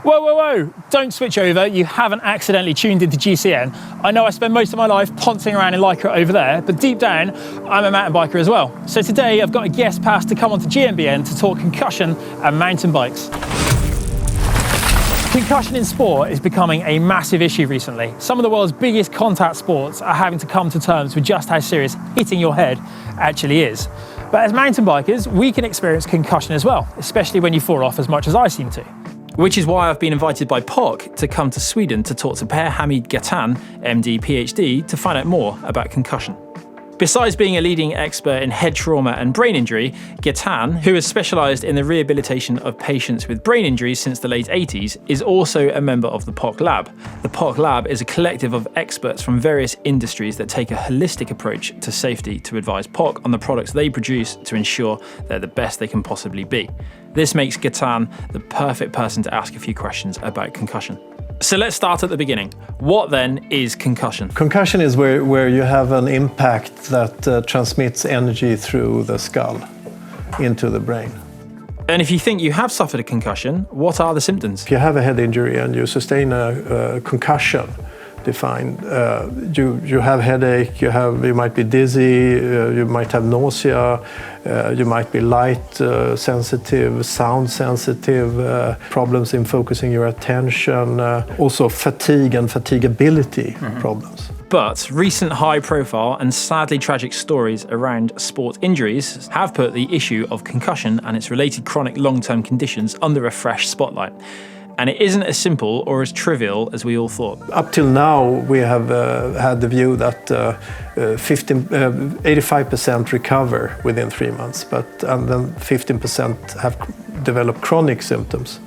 Whoa, whoa, whoa, don't switch over. You haven't accidentally tuned into GCN. I know I spend most of my life poncing around in lycra over there, but deep down, I'm a mountain biker as well. So today I've got a guest pass to come onto GMBN to talk concussion and mountain bikes. Concussion in sport is becoming a massive issue recently. Some of the world's biggest contact sports are having to come to terms with just how serious hitting your head actually is. But as mountain bikers, we can experience concussion as well, especially when you fall off as much as I seem to. Which is why I've been invited by POC to come to Sweden to talk to Per Hamid Ghatan, MD, PhD, to find out more about concussion. Besides being a leading expert in head trauma and brain injury, Ghatan, who has specialised in the rehabilitation of patients with brain injuries since the late 80s, is also a member of the POC Lab. The POC Lab is a collective of experts from various industries that take a holistic approach to safety to advise POC on the products they produce to ensure they're the best they can possibly be. This makes Ghatan the perfect person to ask a few questions about concussion. So let's start at the beginning. What then is concussion? Concussion is where you have an impact that transmits energy through the skull into the brain. And if you think you have suffered a concussion, what are the symptoms? If you have a head injury and you sustain a concussion, defined, you have headache, you might be dizzy, you might have nausea, you might be light sensitive, sound sensitive, problems in focusing your attention, also fatigue and fatigability problems. But recent high-profile and sadly tragic stories around sport injuries have put the issue of concussion and its related chronic long-term conditions under a fresh spotlight. And it isn't as simple or as trivial as we all thought. Up till now, we have had the view that 85% recover within 3 months, and then 15% have developed chronic symptoms.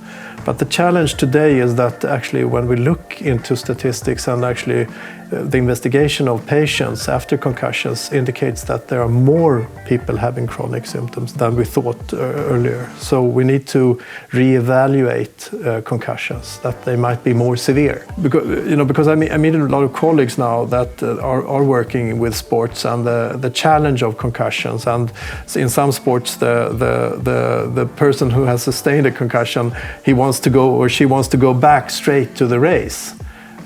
But the challenge today is that actually when we look into statistics and actually the investigation of patients after concussions indicates that there are more people having chronic symptoms than we thought earlier. So we need to reevaluate concussions, that they might be more severe. Because I meet a lot of colleagues now that are working with sports and the challenge of concussions. And in some sports, the person who has sustained a concussion, he wants to go or she wants to go back straight to the race.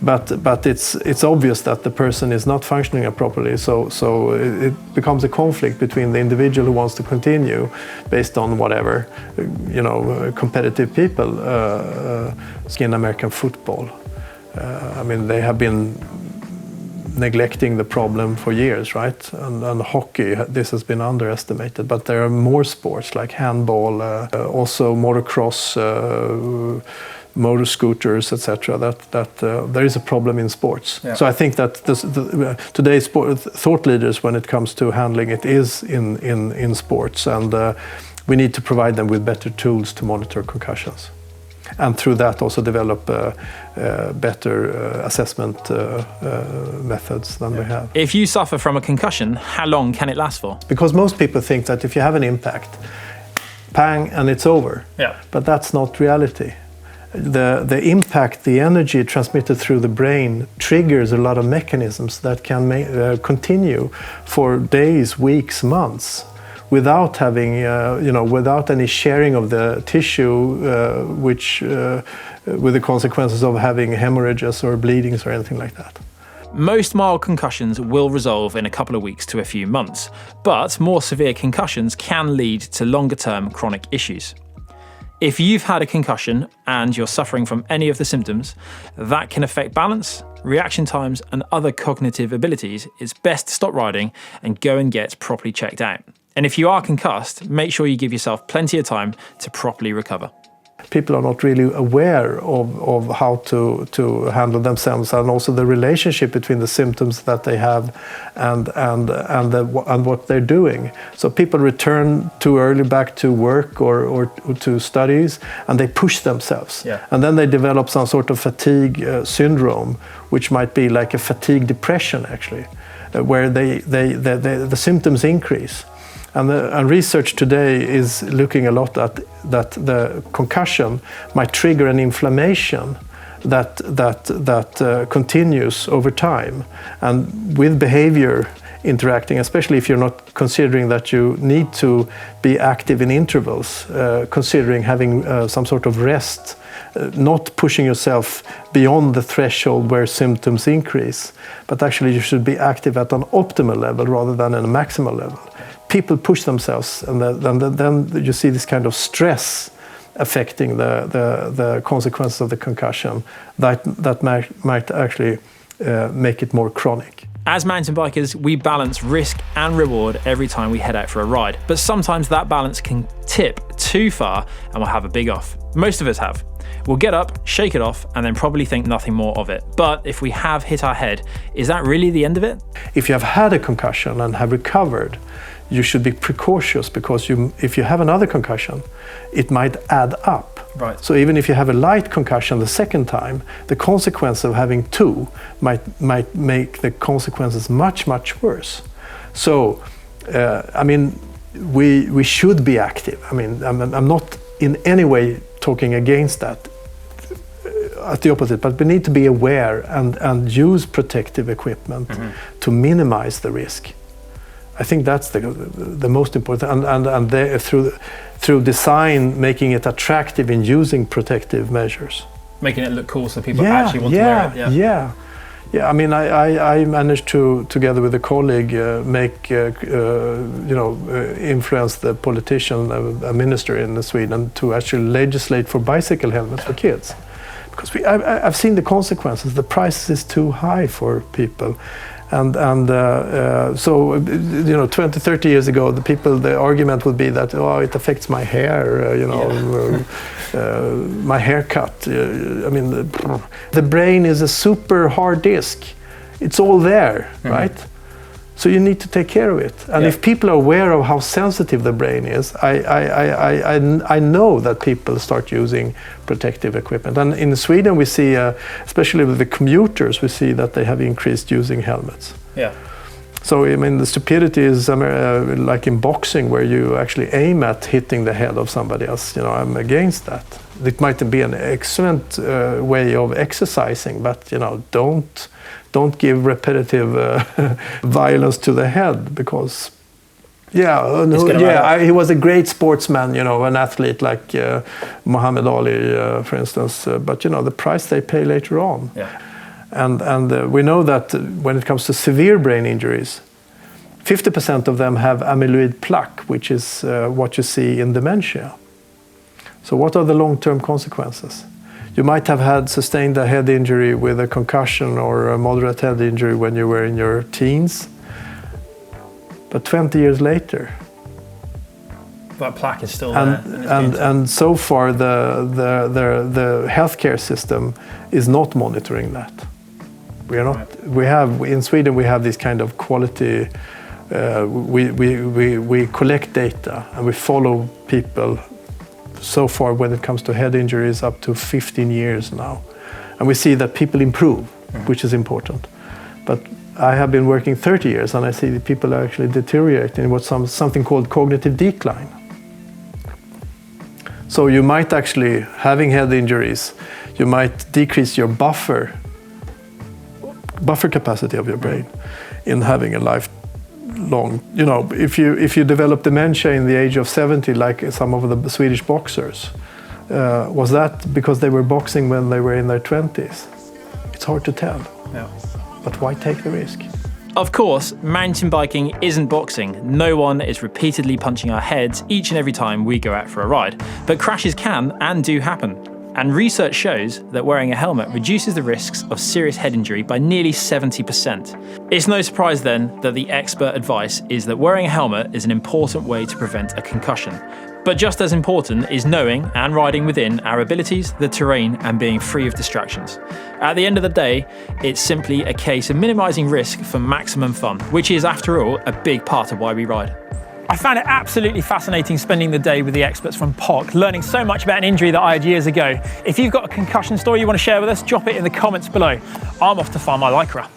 But it's obvious that the person is not functioning properly, so it becomes a conflict between the individual who wants to continue based on whatever, competitive people. In American football, they have been neglecting the problem for years, right? And hockey, this has been underestimated, but there are more sports like handball, also motocross, motor scooters, etc. That there is a problem in sports. Yeah. So I think that today's thought leaders, when it comes to handling it, is in sports, and we need to provide them with better tools to monitor concussions, and through that also develop better assessment methods than we have. If you suffer from a concussion, how long can it last for? Because most people think that if you have an impact, pang, and it's over. Yeah. But that's not reality. The impact, the energy transmitted through the brain triggers a lot of mechanisms that can continue for days, weeks, months, without having, without any sharing of the tissue, with the consequences of having hemorrhages or bleedings or anything like that. Most mild concussions will resolve in a couple of weeks to a few months, but more severe concussions can lead to longer-term chronic issues. If you've had a concussion and you're suffering from any of the symptoms, that can affect balance, reaction times, and other cognitive abilities. It's best to stop riding and go and get properly checked out. And if you are concussed, make sure you give yourself plenty of time to properly recover. People are not really aware of how to handle themselves, and also the relationship between the symptoms that they have and what they're doing. So people return too early back to work or to studies, and they push themselves. Yeah. And then they develop some sort of fatigue syndrome, which might be like a fatigue depression actually, where the symptoms increase. And research today is looking a lot at that the concussion might trigger an inflammation that continues over time, and with behavior interacting, especially if you're not considering that you need to be active in intervals, considering having some sort of rest not pushing yourself beyond the threshold where symptoms increase, but actually you should be active at an optimal level rather than at a maximal level. People push themselves, and then you see this kind of stress affecting the consequences of the concussion that might actually make it more chronic. As mountain bikers, we balance risk and reward every time we head out for a ride, but sometimes that balance can tip too far and we'll have a big off. Most of us have. We'll get up, shake it off, and then probably think nothing more of it. But if we have hit our head, is that really the end of it? If you have had a concussion and have recovered, you should be precautious, because if you have another concussion, it might add up. Right. So even if you have a light concussion the second time, the consequence of having two might make the consequences much, much worse. So, I mean, we should be active. I mean, I'm not in any way talking against that. At the opposite, but we need to be aware and use protective equipment to minimize the risk. I think that's the most important, and through design, making it attractive in using protective measures, making it look cool so people actually want to wear it. Yeah. I mean, I managed to, together with a colleague, influence the politician, a minister in Sweden, to actually legislate for bicycle helmets for kids. Because I've seen the consequences. The price is too high for people. And so, 20, 30 years ago, the argument would be that, it affects my hair, my haircut. I mean, the brain is a super hard disk. It's all there, right? So you need to take care of it. And if people are aware of how sensitive the brain is, I know that people start using protective equipment. And in Sweden, we see, especially with the commuters, we see that they have increased using helmets. Yeah. So, I mean, the stupidity is like in boxing, where you actually aim at hitting the head of somebody else. I'm against that. It might be an excellent way of exercising, but, don't give repetitive violence to the head, because he was a great sportsman, an athlete like Muhammad Ali, for instance, but the price they pay later on. And we know that when it comes to severe brain injuries, 50% of them have amyloid plaque, which is what you see in dementia. So what are the long-term consequences? You might have sustained a head injury with a concussion or a moderate head injury when you were in your teens, but 20 years later, that plaque is still there. And so far, the healthcare system is not monitoring that. We are not. Right. We have in Sweden. We have this kind of quality. We collect data and we follow people. So far, when it comes to head injuries, up to 15 years now. And we see that people improve, which is important. But I have been working 30 years, and I see that people are actually deteriorating in something called cognitive decline. So you might actually, having head injuries, you might decrease your buffer capacity of your brain in having a lifelong, if you develop dementia in the age of 70, like some of the Swedish boxers, was that because they were boxing when they were in their 20s? It's hard to tell. Yeah. But why take the risk? Of course, mountain biking isn't boxing. No one is repeatedly punching our heads each and every time we go out for a ride. But crashes can and do happen. And research shows that wearing a helmet reduces the risks of serious head injury by nearly 70%. It's no surprise then that the expert advice is that wearing a helmet is an important way to prevent a concussion. But just as important is knowing and riding within our abilities, the terrain, and being free of distractions. At the end of the day, it's simply a case of minimising risk for maximum fun, which is, after all, a big part of why we ride. I found it absolutely fascinating spending the day with the experts from POC, learning so much about an injury that I had years ago. If you've got a concussion story you want to share with us, drop it in the comments below. I'm off to find my lycra.